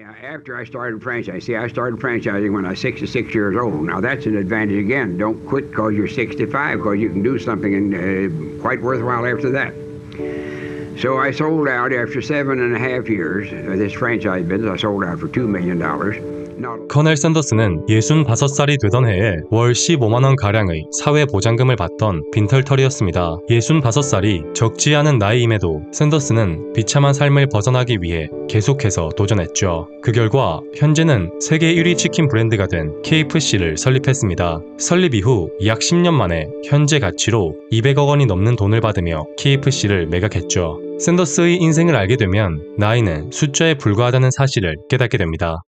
After I started franchising, see, I started franchising when I was 66 years old. Now that's an advantage again. Don't quit because you're 65, because you can do something quite worthwhile after that. So I sold out after 7.5 years of this franchise business. I sold out for $2 million. 커넬 샌더스는 65살이 되던 해에 월 15만원 가량의 사회보장금을 받던 빈털터리였습니다. 65살이 적지 않은 나이임에도 샌더스는 비참한 삶을 벗어나기 위해 계속해서 도전했죠. 그 결과 현재는 세계 1위 치킨 브랜드가 된 KFC를 설립했습니다. 설립 이후 약 10년 만에 현재 가치로 200억 원이 넘는 돈을 받으며 KFC를 매각했죠. 샌더스의 인생을 알게 되면 나이는 숫자에 불과하다는 사실을 깨닫게 됩니다.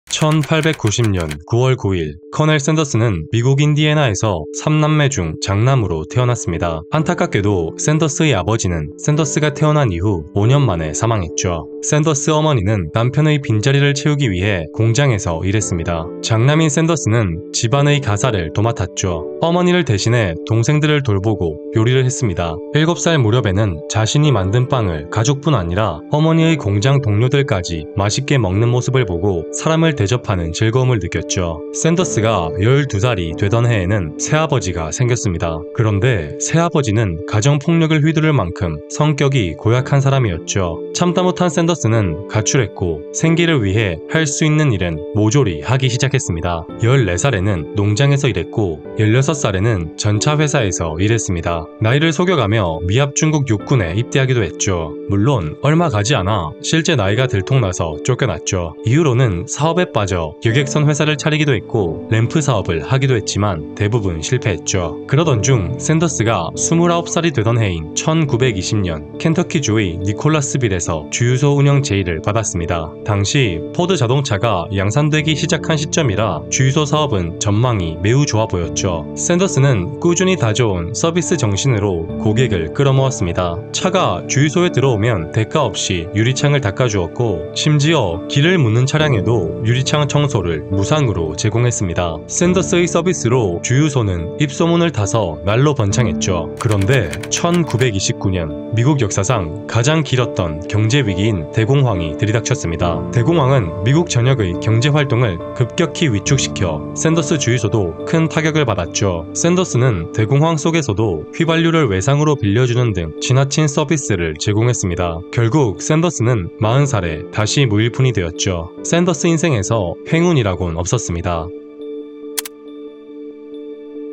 1890년 9월 9일 커넬 샌더스는 미국 인디애나에서 3남매 중 장남으로 태어났습니다. 안타깝게도 샌더스의 아버지는 샌더스가 태어난 이후 5년 만에 사망했죠. 샌더스 어머니는 남편의 빈자리를 채우기 위해 공장에서 일했습니다. 장남인 샌더스는 집안의 가사를 도맡았죠. 어머니를 대신해 동생들을 돌보고 요리를 했습니다. 7살 무렵에는 자신이 만든 빵을 가족뿐 아니라 어머니의 공장 동료들까지 맛있게 먹는 모습을 보고 사람을 대접하는 즐거움을 느꼈죠. 샌더스가 12살이 되던 해에는 새아버지가 생겼습니다. 그런데 새아버지는 가정폭력을 휘두를 만큼 성격이 고약한 사람이었죠. 참다 못한 샌더스는 가출했고 생계를 위해 할 수 있는 일은 모조리 하기 시작했습니다. 14살에는 농장에서 일했고 16살에는 전차 회사에서 일했습니다. 나이를 속여가며 미합 중국 육군에 입대하기도 했죠. 물론 얼마 가지 않아 실제 나이가 들통나서 쫓겨났죠. 이후로는 사업에 빠져 여객선 회사를 차리기도 했고 램프 사업을 하기도 했지만 대부분 실패했죠. 그러던 중 샌더스가 29살이 되던 해인 1920년 켄터키주의 니콜라스빌에서 주유소 운영 제의를 받았습니다. 당시 포드 자동차가 양산되기 시작한 시점이라 주유소 사업은 전망이 매우 좋아 보였죠. 샌더스는 꾸준히 다져온 서비스 정신으로 고객을 끌어모았습니다. 차가 주유소에 들어오면 대가 없이 유리창을 닦아주었고 심지어 길을 묻는 차량에도 유리창 청소를 무상으로 제공했습니다. 샌더스의 서비스로 주유소는 입소문을 타서 날로 번창했죠. 그런데 1929년 미국 역사상 가장 길었던 경제위기인 대공황이 들이닥쳤습니다. 대공황은 미국 전역의 경제활동을 급격히 위축시켜 샌더스 주유소도 큰 타격을 받았죠. 샌더스는 대공황 속에서도 휘발유를 외상으로 빌려주는 등 지나친 서비스를 제공했습니다. 결국 샌더스는 40살에 다시 무일푼이 되었죠. 샌더스 인생에서 행운이라곤 없었습니다.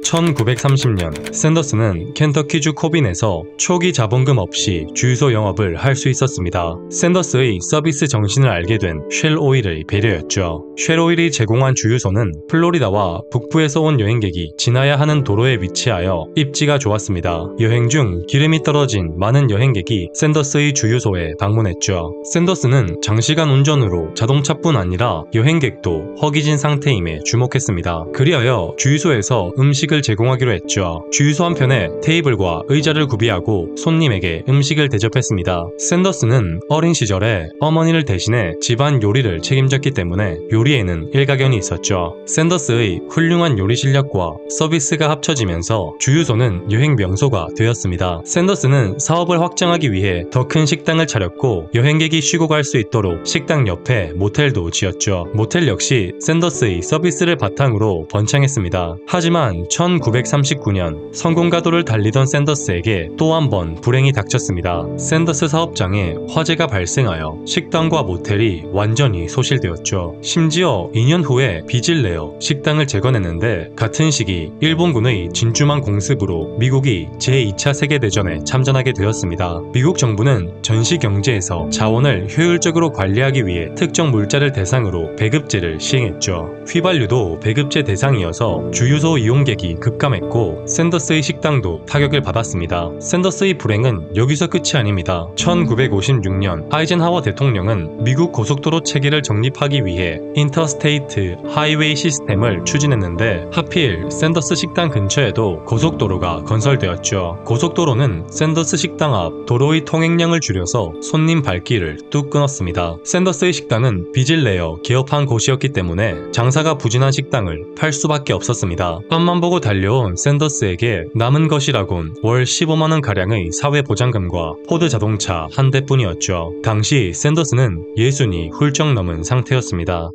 1930년 샌더스는 켄터키주 코빈에서 초기 자본금 없이 주유소 영업을 할 수 있었습니다. 샌더스의 서비스 정신을 알게 된 쉘 오일의 배려였죠. 쉘 오일이 제공한 주유소는 플로리다와 북부에서 온 여행객이 지나야 하는 도로에 위치하여 입지가 좋았습니다. 여행 중 기름이 떨어진 많은 여행객이 샌더스의 주유소에 방문했죠. 샌더스는 장시간 운전으로 자동차뿐 아니라 여행객도 허기진 상태임에 주목했습니다. 그리하여 주유소에서 음식을 제공하기로 했죠. 주유소 한편에 테이블과 의자를 구비하고 손님에게 음식을 대접했습니다. 샌더스는 어린 시절에 어머니를 대신해 집안 요리를 책임졌기 때문에 요리에는 일가견이 있었죠. 샌더스의 훌륭한 요리 실력과 서비스가 합쳐지면서 주유소는 여행 명소가 되었습니다. 샌더스는 사업을 확장하기 위해 더 큰 식당을 차렸고 여행객이 쉬고 갈 수 있도록 식당 옆에 모텔도 지었죠. 모텔 역시 샌더스의 서비스를 바탕으로 번창했습니다. 하지만 1939년 성공가도를 달리던 샌더스에게 또 한 번 불행이 닥쳤습니다. 샌더스 사업장에 화재가 발생하여 식당과 모텔이 완전히 소실되었죠. 심지어 2년 후에 빚을 내어 식당을 재건했는데 같은 시기 일본군의 진주만 공습으로 미국이 제2차 세계대전에 참전하게 되었습니다. 미국 정부는 전시 경제에서 자원을 효율적으로 관리하기 위해 특정 물자를 대상으로 배급제를 시행했죠. 휘발유도 배급제 대상이어서 주유소 이용객이 급감했고 샌더스의 식당도 타격을 받았습니다. 샌더스의 불행은 여기서 끝이 아닙니다. 1956년 아이젠하워 대통령은 미국 고속도로 체계를 정립하기 위해 인터스테이트 하이웨이 시스템을 추진했는데 하필 샌더스 식당 근처에도 고속도로가 건설되었죠. 고속도로는 샌더스 식당 앞 도로의 통행량을 줄여서 손님 발길을 뚝 끊었습니다. 샌더스의 식당은 빚을 내어 개업한 곳이었기 때문에 장사가 부진한 식당을 팔 수밖에 없었습니다. 앞만 보고 달려온 샌더스에게 남은 것이라곤 월 15만원 가량의 사회보장금과 포드 자동차 한 대뿐이었죠. 당시 샌더스는 60이 훌쩍 넘은 상태였습니다.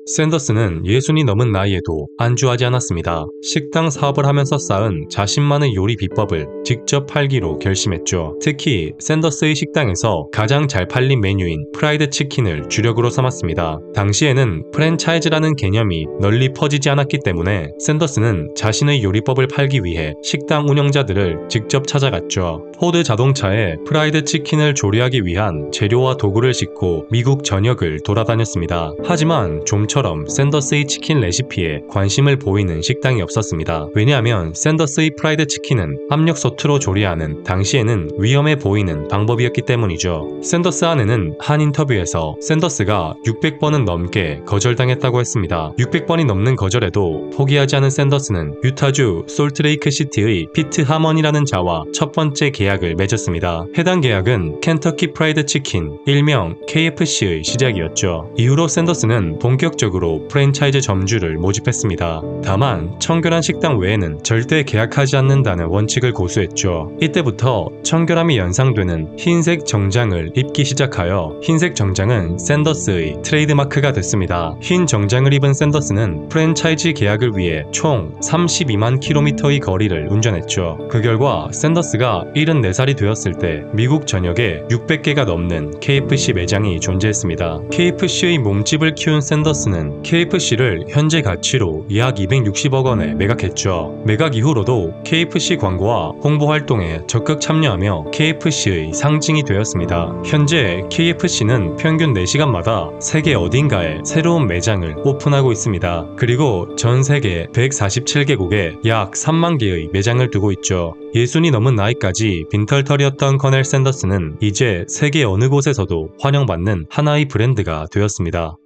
샌더스는 60이 넘은 나이에도 안주하지 않았습니다. 식당 사업을 하면서 쌓은 자신만의 요리 비법을 직접 팔기로 결심했죠. 특히 샌더스의 식당에서 가장 잘 팔린 메뉴인 프라이드 치킨을 주력으로 삼았습니다. 당시에는 프랜차이즈라는 개념이 널리 퍼지지 않았기 때문에 샌더스는 자신의 요리법을 팔기 위해 식당 운영자들을 직접 찾아갔죠. 포드 자동차에 프라이드 치킨을 조리하기 위한 재료와 도구를 싣고 미국 전역을 돌아다녔습니다. 하지만 좀처럼 샌더스의 치킨 레시피에 관심을 보이는 식당이 없었습니다. 왜냐하면 샌더스의 프라이드 치킨은 압력솥으로 조리하는 당시에는 위험해 보이는 방법이었기 때문이죠. 샌더스 아내는 한 인터뷰에서 샌더스가 600번은 넘게 거절당했다고 했습니다. 600번이 넘는 거절에도 포기하지 않은 샌더스는 유타주 솔트레이크 시티의 피트 하먼이라는 자와 첫 번째 계약을 맺었습니다. 해당 계약은 켄터키 프라이드 치킨, 일명 KFC의 시작이었죠. 이후로 샌더스는 본격적으로 프랜차이즈 점주를 모집했습니다. 다만 청결한 식당 외에는 절대 계약하지 않는다는 원칙을 고수했죠. 이때부터 청결함이 연상되는 흰색 정장을 입기 시작하여 흰색 정장은 샌더스의 트레이드마크가 됐습니다. 흰 정장을 입은 샌더스는 프랜차이즈 계약을 위해 총 32만 킬로미터의 거리를 운전했죠. 그 결과 샌더스가 74살이 되었을 때 미국 전역에 600개가 넘는 KFC 매장이 존재했습니다. KFC의 몸집을 키운 샌더스는 KFC를 현재 가치로 약 260억 원에 매각했죠. 매각 이후로도 KFC 광고와 홍보 활동에 적극 참여하며 KFC의 상징이 되었습니다. 현재 KFC는 평균 4시간마다 세계 어딘가에 새로운 매장을 오픈하고 있습니다. 그리고 전 세계 147개국에 약 3만 개의 매장을 두고 있죠. 60이 넘은 나이까지 빈털터리였던 커넬 샌더스는 이제 세계 어느 곳에서도 환영받는 하나의 브랜드가 되었습니다.